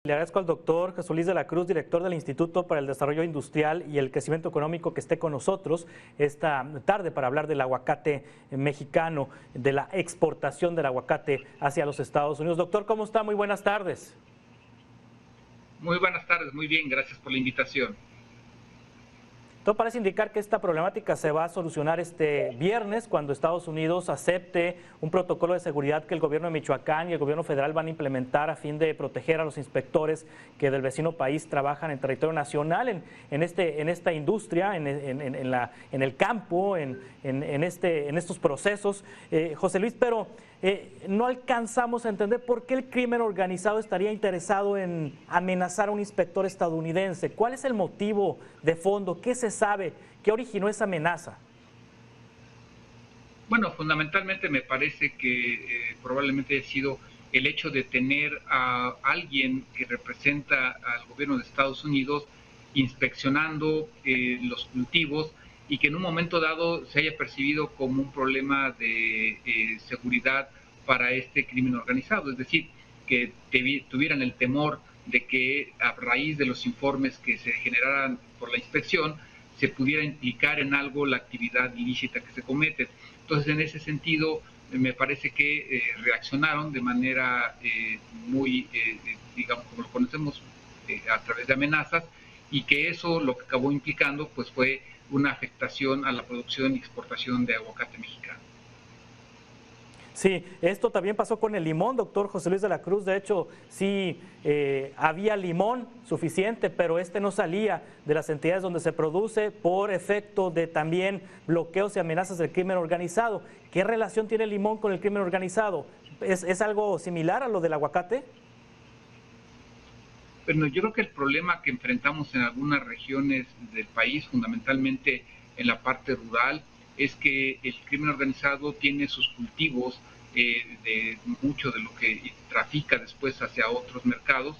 Le agradezco al doctor Jesús Luis de la Cruz, director del Instituto para el Desarrollo Industrial y el Crecimiento Económico, que esté con nosotros esta tarde para hablar del aguacate mexicano, de la exportación del aguacate hacia los Estados Unidos. Doctor, ¿cómo está? Muy buenas tardes. Muy buenas tardes, muy bien, gracias por la invitación. Todo parece indicar que esta problemática se va a solucionar este viernes cuando Estados Unidos acepte un protocolo de seguridad que el gobierno de Michoacán y el gobierno federal van a implementar a fin de proteger a los inspectores que del vecino país trabajan en territorio nacional, en esta industria, en el campo, en estos procesos. José Luis, pero no alcanzamos a entender por qué el crimen organizado estaría interesado en amenazar a un inspector estadounidense. ¿Cuál es el motivo de fondo? ¿Qué se sabe? ¿Qué originó esa amenaza? Bueno, fundamentalmente me parece que probablemente haya sido el hecho de tener a alguien que representa al gobierno de Estados Unidos inspeccionando los cultivos y que en un momento dado se haya percibido como un problema de seguridad para este crimen organizado, es decir, que tuvieran el temor de que a raíz de los informes que se generaran por la inspección se pudiera implicar en algo la actividad ilícita que se comete. Entonces, en ese sentido, me parece que reaccionaron de manera muy, digamos, como lo conocemos, a través de amenazas, y que eso lo que acabó implicando pues fue una afectación a la producción y exportación de aguacate mexicano. Sí, esto también pasó con el limón, doctor José Luis de la Cruz. De hecho, sí había limón suficiente, pero este no salía de las entidades donde se produce por efecto de también bloqueos y amenazas del crimen organizado. ¿Qué relación tiene el limón con el crimen organizado? ¿Es algo similar a lo del aguacate? Bueno, yo creo que el problema que enfrentamos en algunas regiones del país, fundamentalmente en la parte rural, es que el crimen organizado tiene sus cultivos de mucho de lo que trafica después hacia otros mercados,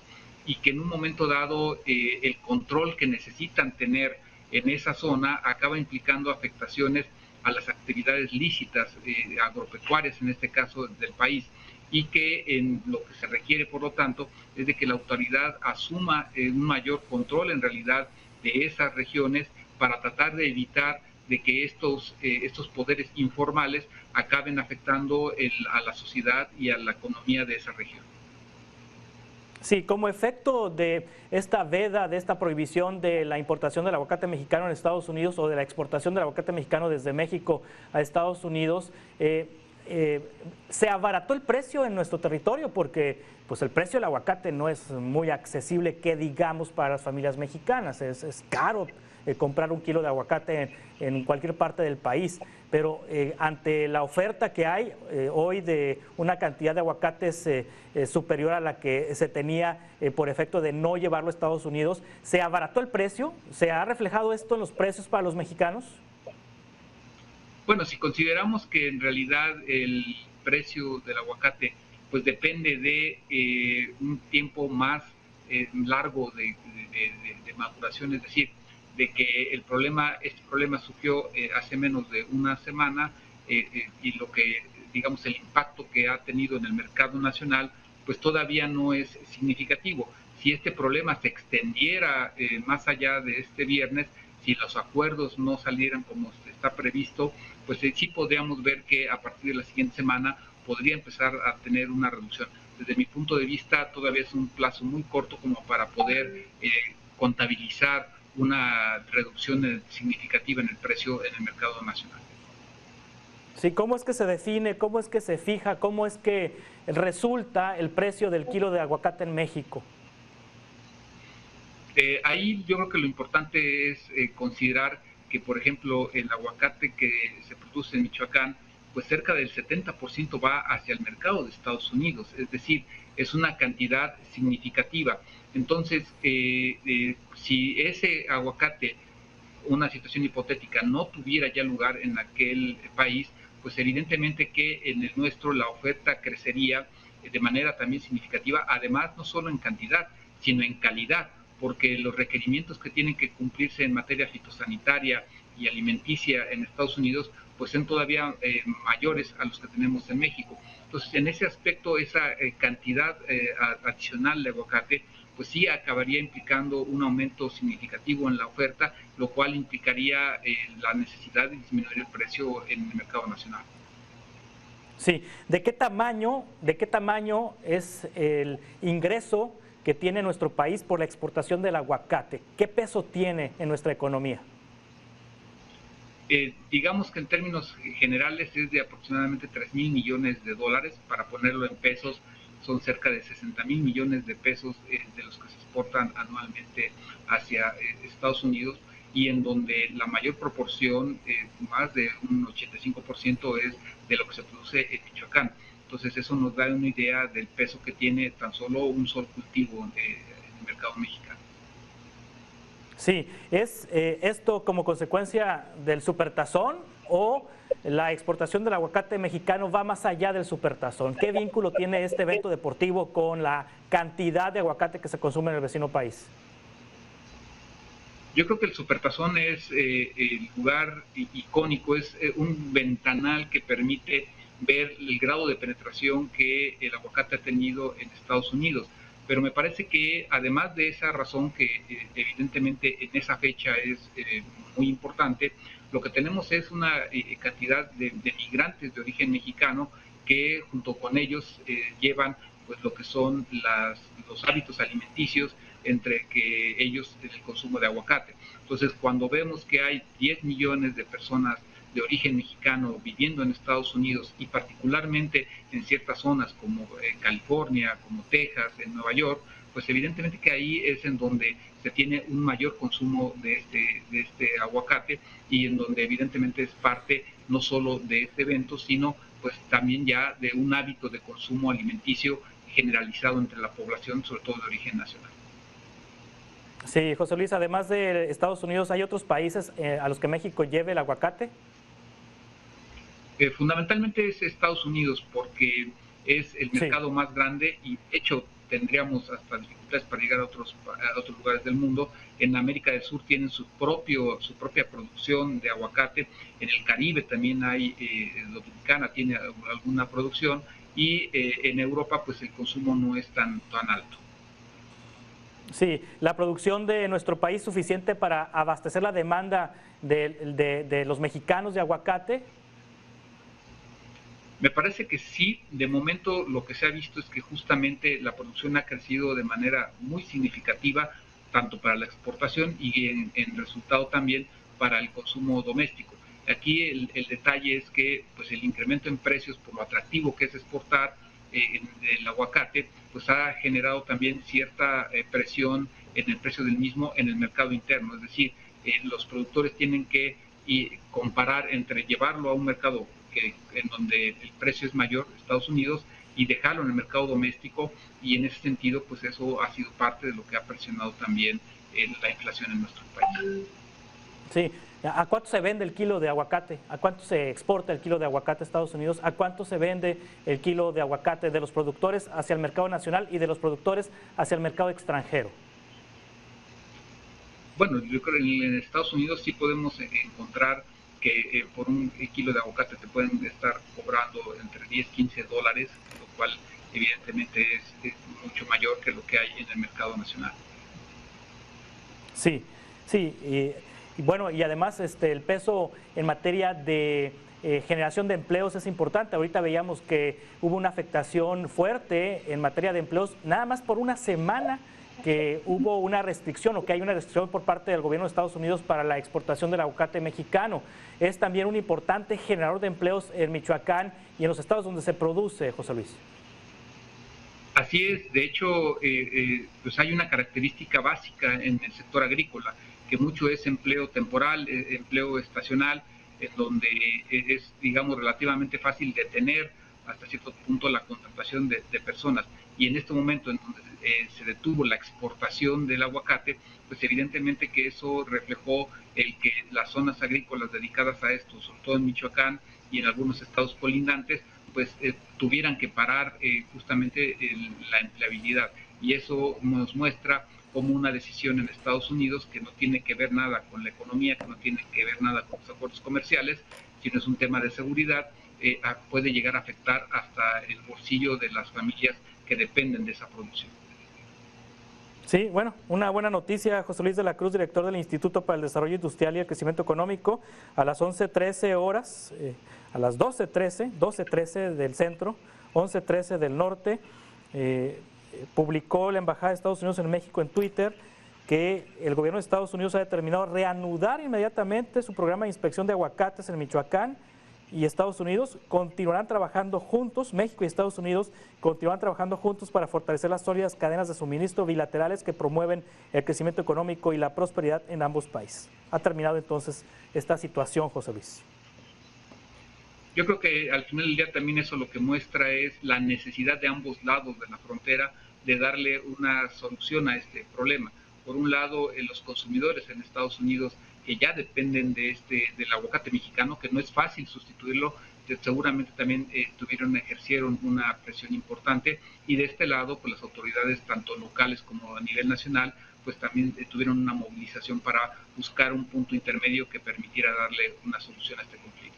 y que en un momento dado el control que necesitan tener en esa zona acaba implicando afectaciones a las actividades lícitas agropecuarias, en este caso del país, y que en lo que se requiere, por lo tanto, es de que la autoridad asuma un mayor control en realidad de esas regiones para tratar de evitar de que estos poderes informales acaben afectando a la sociedad y a la economía de esa región. Sí, como efecto de esta veda, de esta prohibición de la importación del aguacate mexicano en Estados Unidos o de la exportación del aguacate mexicano desde México a Estados Unidos, se abarató el precio en nuestro territorio porque pues el precio del aguacate no es muy accesible, que digamos, para las familias mexicanas. Es caro comprar un kilo de aguacate en cualquier parte del país, pero ante la oferta que hay hoy de una cantidad de aguacates superior a la que se tenía por efecto de no llevarlo a Estados Unidos, ¿se abarató el precio? ¿Se ha reflejado esto en los precios para los mexicanos? Bueno, si consideramos que en realidad el precio del aguacate pues depende de un tiempo más largo de maduración, es decir, de que este problema surgió hace menos de una semana, y lo que, digamos, el impacto que ha tenido en el mercado nacional, pues todavía no es significativo. Si este problema se extendiera más allá de este viernes, si los acuerdos no salieran como está previsto, pues sí podríamos ver que a partir de la siguiente semana podría empezar a tener una reducción. Desde mi punto de vista, todavía es un plazo muy corto como para poder contabilizar una reducción significativa en el precio en el mercado nacional. Sí, ¿cómo es que se define, cómo es que se fija, cómo es que resulta el precio del kilo de aguacate en México? Ahí yo creo que lo importante es considerar que, por ejemplo, el aguacate que se produce en Michoacán, pues cerca del 70% va hacia el mercado de Estados Unidos, es decir, es una cantidad significativa. Entonces, si ese aguacate, una situación hipotética, no tuviera ya lugar en aquel país, pues evidentemente que en el nuestro la oferta crecería de manera también significativa, además no solo en cantidad, sino en calidad, porque los requerimientos que tienen que cumplirse en materia fitosanitaria y alimenticia en Estados Unidos pues son todavía mayores a los que tenemos en México. Entonces, en ese aspecto, esa cantidad adicional de aguacate, pues sí acabaría implicando un aumento significativo en la oferta, lo cual implicaría la necesidad de disminuir el precio en el mercado nacional. Sí, de qué tamaño es el ingreso que tiene nuestro país por la exportación del aguacate? ¿Qué peso tiene en nuestra economía? Digamos que en términos generales es de aproximadamente 3.000 millones de dólares, para ponerlo en pesos son cerca de 60.000 millones de pesos de los que se exportan anualmente hacia Estados Unidos, y en donde la mayor proporción, más de un 85%, es de lo que se produce en Michoacán. Entonces eso nos da una idea del peso que tiene tan solo un solo cultivo en el mercado mexicano. Sí, ¿es esto como consecuencia del supertazón o la exportación del aguacate mexicano va más allá del supertazón? ¿Qué vínculo tiene este evento deportivo con la cantidad de aguacate que se consume en el vecino país? Yo creo que el Supertazón es el lugar icónico, es un ventanal que permite ver el grado de penetración que el aguacate ha tenido en Estados Unidos. Pero me parece que además de esa razón, que evidentemente en esa fecha es muy importante, lo que tenemos es una cantidad de migrantes de origen mexicano que junto con ellos llevan pues lo que son los hábitos alimenticios, entre que ellos el consumo de aguacate. Entonces, cuando vemos que hay 10 millones de personas de origen mexicano viviendo en Estados Unidos, y particularmente en ciertas zonas como California, como Texas, en Nueva York, pues evidentemente que ahí es en donde se tiene un mayor consumo de este aguacate, y en donde evidentemente es parte no solo de este evento, sino pues también ya de un hábito de consumo alimenticio generalizado entre la población, sobre todo de origen nacional. Sí, José Luis, además de Estados Unidos, ¿hay otros países a los que México lleve el aguacate? Fundamentalmente es Estados Unidos, porque es el Sí, mercado más grande, y de hecho tendríamos hasta dificultades para llegar a otros lugares del mundo. En América del Sur tienen su propia producción de aguacate, en el Caribe también hay, Dominicana tiene alguna producción, y en Europa pues el consumo no es tan alto. sí, la producción de nuestro país suficiente para abastecer la demanda de los mexicanos de aguacate. Me parece que sí. De momento lo que se ha visto es que justamente la producción ha crecido de manera muy significativa, tanto para la exportación y en resultado también para el consumo doméstico. Aquí el detalle es que pues el incremento en precios, por lo atractivo que es exportar el aguacate, pues ha generado también cierta presión en el precio del mismo en el mercado interno. Es decir, los productores tienen que comparar entre llevarlo a un mercado en donde el precio es mayor, Estados Unidos, y dejarlo en el mercado doméstico, y en ese sentido pues eso ha sido parte de lo que ha presionado también la inflación en nuestro país. Sí, ¿a cuánto se vende el kilo de aguacate? ¿A cuánto se exporta el kilo de aguacate a Estados Unidos? ¿A cuánto se vende el kilo de aguacate de los productores hacia el mercado nacional y de los productores hacia el mercado extranjero? Bueno, yo creo que en Estados Unidos sí podemos encontrar que por un kilo de aguacate te pueden estar cobrando entre 10 y 15 dólares, lo cual evidentemente es mucho mayor que lo que hay en el mercado nacional. Sí, sí, y bueno, y además el peso en materia de generación de empleos es importante. Ahorita veíamos que hubo una afectación fuerte en materia de empleos, nada más por una semana que hubo una restricción o que hay una restricción por parte del gobierno de Estados Unidos para la exportación del aguacate mexicano. Es también un importante generador de empleos en Michoacán y en los estados donde se produce, José Luis. Así es. De hecho, pues hay una característica básica en el sector agrícola, que mucho es empleo temporal, empleo estacional, en donde es, digamos, relativamente fácil de tener hasta cierto punto la contratación de personas. Y en este momento en donde se detuvo la exportación del aguacate, pues evidentemente que eso reflejó el que las zonas agrícolas dedicadas a esto, sobre todo en Michoacán y en algunos estados colindantes, pues tuvieran que parar justamente la empleabilidad. Y eso nos muestra como una decisión en Estados Unidos que no tiene que ver nada con la economía, que no tiene que ver nada con los acuerdos comerciales, sino es un tema de seguridad, puede llegar a afectar hasta el bolsillo de las familias que dependen de esa producción. Sí, bueno, una buena noticia, José Luis de la Cruz, director del Instituto para el Desarrollo Industrial y el Crecimiento Económico, a las 11:13 horas, a las 12:13 del centro, 11:13 del norte, publicó la Embajada de Estados Unidos en México en Twitter que el gobierno de Estados Unidos ha determinado reanudar inmediatamente su programa de inspección de aguacates en Michoacán, y Estados Unidos continuarán trabajando juntos, México y Estados Unidos continuarán trabajando juntos para fortalecer las sólidas cadenas de suministro bilaterales que promueven el crecimiento económico y la prosperidad en ambos países. Ha terminado entonces esta situación, José Luis. Yo creo que al final del día también eso lo que muestra es la necesidad de ambos lados de la frontera de darle una solución a este problema. Por un lado, los consumidores en Estados Unidos que ya dependen del aguacate mexicano, que no es fácil sustituirlo, que seguramente también ejercieron una presión importante, y de este lado, pues las autoridades tanto locales como a nivel nacional, pues también tuvieron una movilización para buscar un punto intermedio que permitiera darle una solución a este conflicto.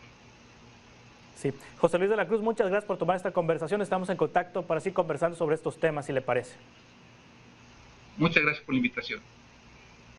Sí, José Luis de la Cruz, muchas gracias por tomar esta conversación, estamos en contacto para seguir conversando sobre estos temas, si le parece. Muchas gracias por la invitación.